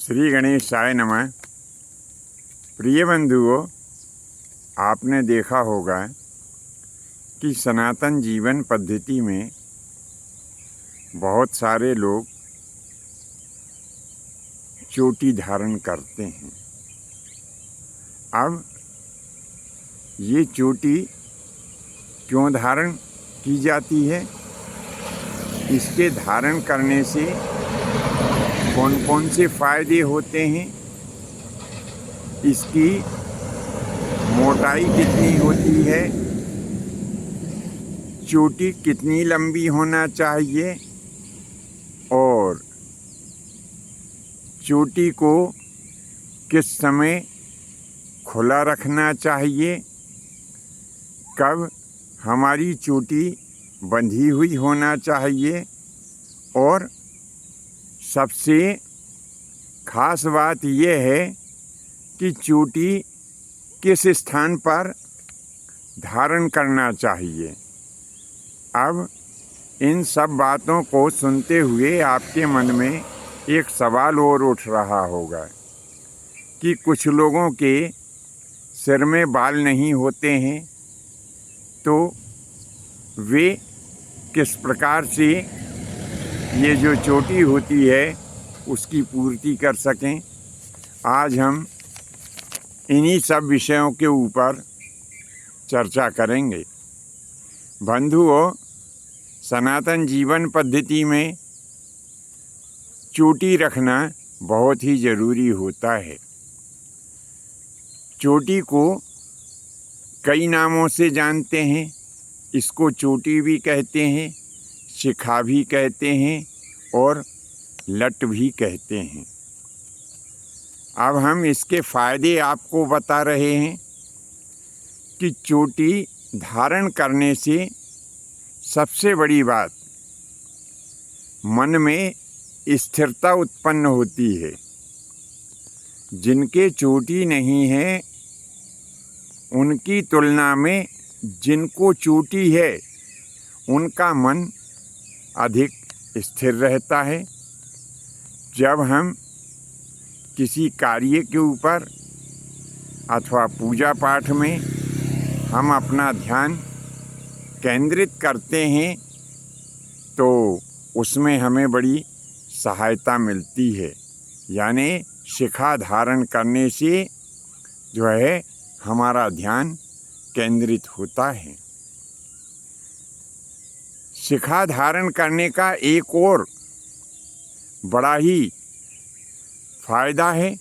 श्री गणेशाय नमः। प्रिय बंधुओं, आपने देखा होगा कि सनातन जीवन पद्धति में बहुत सारे लोग चोटी धारण करते हैं। अब ये चोटी क्यों धारण की जाती है, इसके धारण करने से कौन कौन से फ़ायदे होते हैं, इसकी मोटाई कितनी होती है, चोटी कितनी लंबी होना चाहिए और चोटी को किस समय खुला रखना चाहिए, कब हमारी चोटी बंधी हुई होना चाहिए और सबसे ख़ास बात यह है कि चोटी किस स्थान पर धारण करना चाहिए। अब इन सब बातों को सुनते हुए आपके मन में एक सवाल और उठ रहा होगा कि कुछ लोगों के सिर में बाल नहीं होते हैं, तो वे किस प्रकार से ये जो चोटी होती है उसकी पूर्ति कर सकें। आज हम इन्हीं सब विषयों के ऊपर चर्चा करेंगे। बंधुओं, सनातन जीवन पद्धति में चोटी रखना बहुत ही ज़रूरी होता है। चोटी को कई नामों से जानते हैं। इसको चोटी भी कहते हैं, शिखा भी कहते हैं और लट भी कहते हैं। अब हम इसके फ़ायदे आपको बता रहे हैं कि चोटी धारण करने से सबसे बड़ी बात, मन में स्थिरता उत्पन्न होती है। जिनके चोटी नहीं है उनकी तुलना में जिनको चोटी है उनका मन अधिक स्थिर रहता है। जब हम किसी कार्य के ऊपर अथवा पूजा पाठ में हम अपना ध्यान केंद्रित करते हैं तो उसमें हमें बड़ी सहायता मिलती है। यानी शिखा धारण करने से जो है हमारा ध्यान केंद्रित होता है। शिखा धारण करने का एक और बड़ा ही फ़ायदा है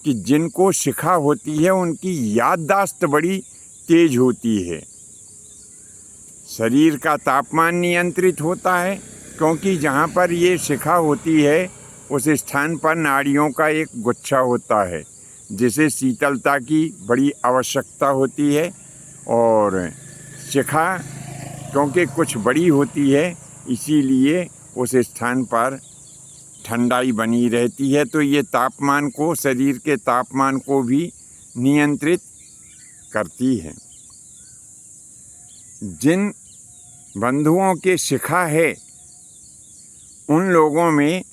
कि जिनको शिखा होती है उनकी याददाश्त बड़ी तेज होती है। शरीर का तापमान नियंत्रित होता है, क्योंकि जहाँ पर ये शिखा होती है उस स्थान पर नाड़ियों का एक गुच्छा होता है, जिसे शीतलता की बड़ी आवश्यकता होती है। और शिखा क्योंकि कुछ बड़ी होती है, इसीलिए उस स्थान पर ठंडाई बनी रहती है, तो ये तापमान को, शरीर के तापमान को भी नियंत्रित करती है। जिन बंधुओं के शिखा है उन लोगों में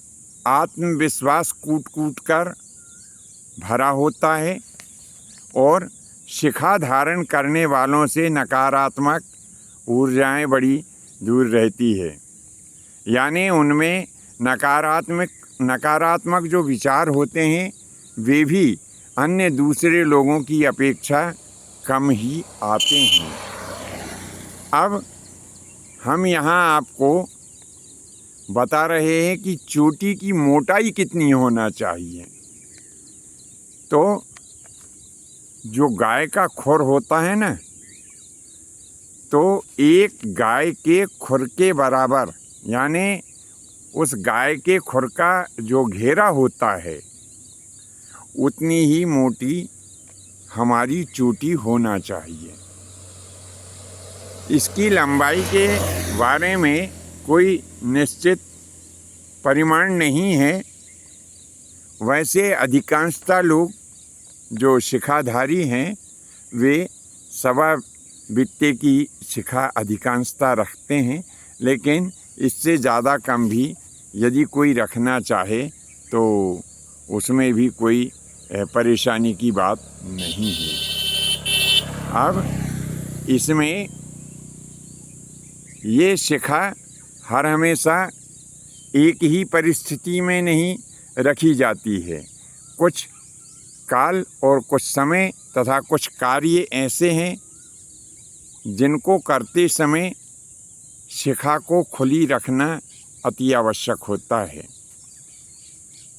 आत्मविश्वास कूट कूट कर भरा होता है और शिखा धारण करने वालों से नकारात्मक ऊर्जाएं बड़ी दूर रहती है। यानी उनमें नकारात्मक जो विचार होते हैं वे भी अन्य दूसरे लोगों की अपेक्षा कम ही आते हैं। अब हम यहाँ आपको बता रहे हैं कि चोटी की मोटाई कितनी होना चाहिए। तो जो गाय का खुर होता है ना, तो एक गाय के खुर के बराबर, यानी उस गाय के खुर का जो घेरा होता है उतनी ही मोटी हमारी चोटी होना चाहिए। इसकी लंबाई के बारे में कोई निश्चित परिमाण नहीं है। वैसे अधिकांशतः लोग जो शिखाधारी हैं वे सवा बित्ते की शिखा अधिकांशतः रखते हैं, लेकिन इससे ज़्यादा कम भी यदि कोई रखना चाहे तो उसमें भी कोई परेशानी की बात नहीं है। अब इसमें ये शिखा हर हमेशा एक ही परिस्थिति में नहीं रखी जाती है। कुछ काल और कुछ समय तथा कुछ कार्य ऐसे हैं जिनको करते समय शिखा को खुली रखना अति आवश्यक होता है।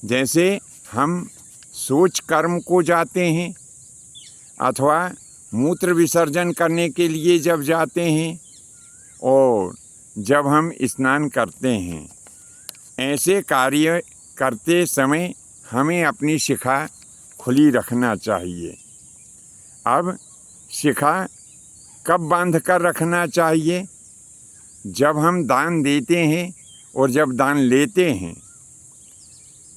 जैसे हम शौच कर्म को जाते हैं अथवा मूत्र विसर्जन करने के लिए जब जाते हैं और जब हम स्नान करते हैं, ऐसे कार्य करते समय हमें अपनी शिखा खुली रखना चाहिए। अब शिखा कब बांध कर रखना चाहिए? जब हम दान देते हैं और जब दान लेते हैं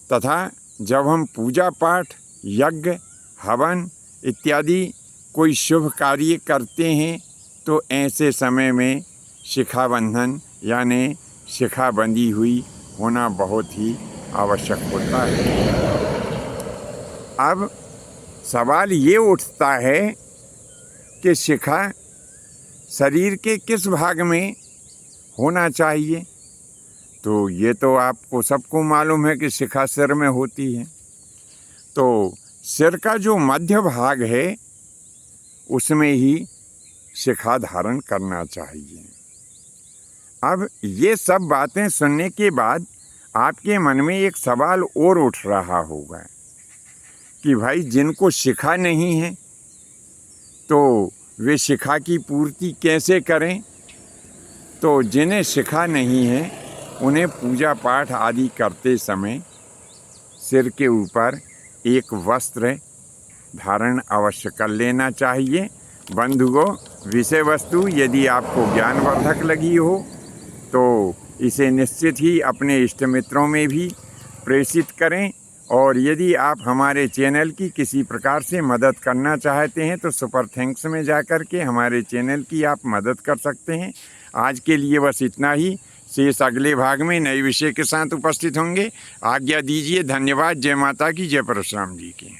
तथा जब हम पूजा पाठ, यज्ञ, हवन इत्यादि कोई शुभ कार्य करते हैं तो ऐसे समय में शिखा बंधन यानी शिखा बंधी हुई होना बहुत ही आवश्यक होता है। अब सवाल ये उठता है कि शिखा शरीर के किस भाग में होना चाहिए? तो ये तो आपको सबको मालूम है कि शिखा सिर में होती है। तो सिर का जो मध्य भाग है उसमें ही शिखा धारण करना चाहिए। अब ये सब बातें सुनने के बाद आपके मन में एक सवाल और उठ रहा होगा कि भाई जिनको शिखा नहीं है तो वे शिखा की पूर्ति कैसे करें? तो जिन्हें शिखा नहीं है उन्हें पूजा पाठ आदि करते समय सिर के ऊपर एक वस्त्र धारण अवश्य कर लेना चाहिए। बंधुओं, विषय वस्तु यदि आपको ज्ञानवर्धक लगी हो तो इसे निश्चित ही अपने इष्ट मित्रों में भी प्रेषित करें। और यदि आप हमारे चैनल की किसी प्रकार से मदद करना चाहते हैं तो सुपर थैंक्स में जाकर के हमारे चैनल की आप मदद कर सकते हैं। आज के लिए बस इतना ही। शेष अगले भाग में नए विषय के साथ उपस्थित होंगे। आज्ञा दीजिए। धन्यवाद। जय माता की, जय परशुराम जी की।